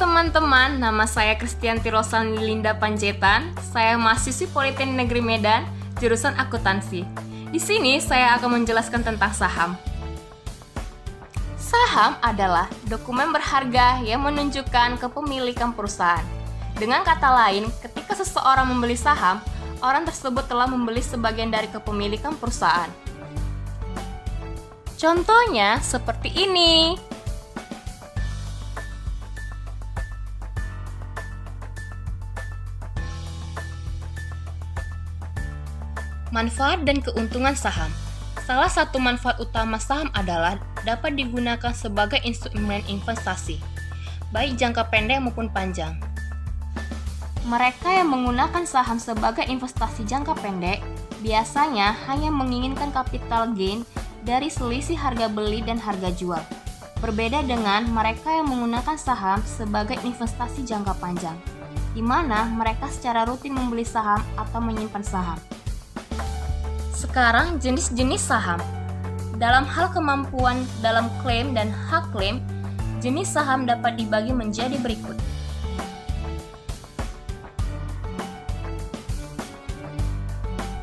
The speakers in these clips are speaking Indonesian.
teman-teman, nama saya Kristianti Rosalni Linda Panjaitan. Saya mahasiswi Politeknik Negeri Medan, jurusan akuntansi. Di sini saya akan menjelaskan tentang saham. Saham adalah dokumen berharga yang menunjukkan kepemilikan perusahaan. Dengan kata lain, ketika seseorang membeli saham, orang tersebut telah membeli sebagian dari kepemilikan perusahaan. Contohnya seperti ini. Manfaat dan keuntungan saham. Salah satu manfaat utama saham adalah dapat digunakan sebagai instrumen investasi, baik jangka pendek maupun panjang. Mereka yang menggunakan saham sebagai investasi jangka pendek biasanya hanya menginginkan capital gain dari selisih harga beli dan harga jual. Berbeda dengan mereka yang menggunakan saham sebagai investasi jangka panjang, di mana mereka secara rutin membeli saham atau menyimpan saham. Sekarang jenis-jenis saham. Dalam hal kemampuan dalam klaim dan hak klaim, jenis saham dapat dibagi menjadi berikut.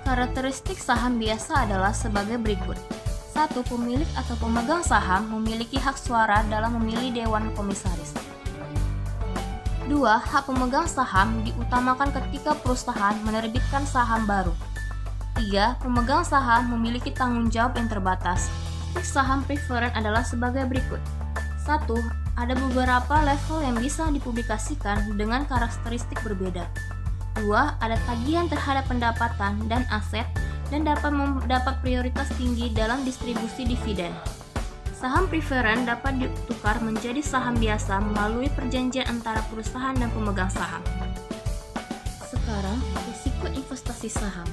Karakteristik saham biasa adalah sebagai berikut. 1. Pemilik atau pemegang saham memiliki hak suara dalam memilih dewan komisaris. 2. Hak pemegang saham diutamakan ketika perusahaan menerbitkan saham baru. 3. Pemegang saham memiliki tanggung jawab yang terbatas. Saham preferen adalah sebagai berikut. 1. Ada beberapa level yang bisa dipublikasikan dengan karakteristik berbeda. 2. Ada tagihan terhadap pendapatan dan aset dan dapat mendapat prioritas tinggi dalam distribusi dividen. Saham preferen dapat ditukar menjadi saham biasa melalui perjanjian antara perusahaan dan pemegang saham. Sekarang, risiko investasi saham.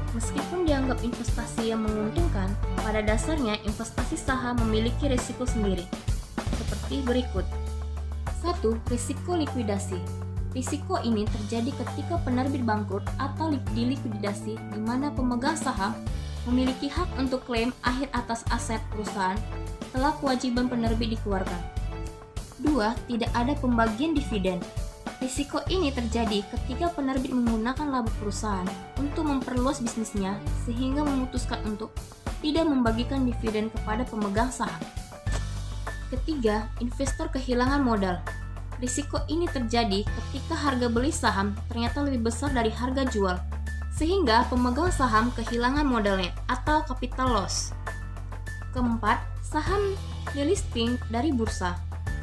Meskipun dianggap investasi yang menguntungkan, pada dasarnya investasi saham memiliki risiko sendiri, seperti berikut. 1. Risiko likuidasi. Risiko ini terjadi ketika penerbit bangkrut atau dilikuidasi, di mana pemegang saham memiliki hak untuk klaim akhir atas aset perusahaan setelah kewajiban penerbit dikeluarkan. 2. Tidak ada pembagian dividen. Risiko ini terjadi ketika penerbit menggunakan laba perusahaan untuk memperluas bisnisnya sehingga memutuskan untuk tidak membagikan dividen kepada pemegang saham. Ketiga, investor kehilangan modal. Risiko ini terjadi ketika harga beli saham ternyata lebih besar dari harga jual, sehingga pemegang saham kehilangan modalnya atau capital loss. Keempat, saham delisting dari bursa.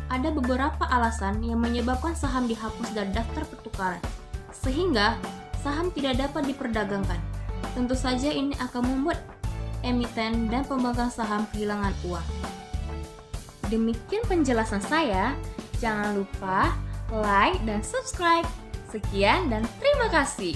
Ada beberapa alasan yang menyebabkan saham dihapus dari daftar pertukaran, sehingga saham tidak dapat diperdagangkan. Tentu saja ini akan membuat emiten dan pemegang saham kehilangan uang. Demikian penjelasan saya. Jangan lupa like dan subscribe. Sekian dan terima kasih.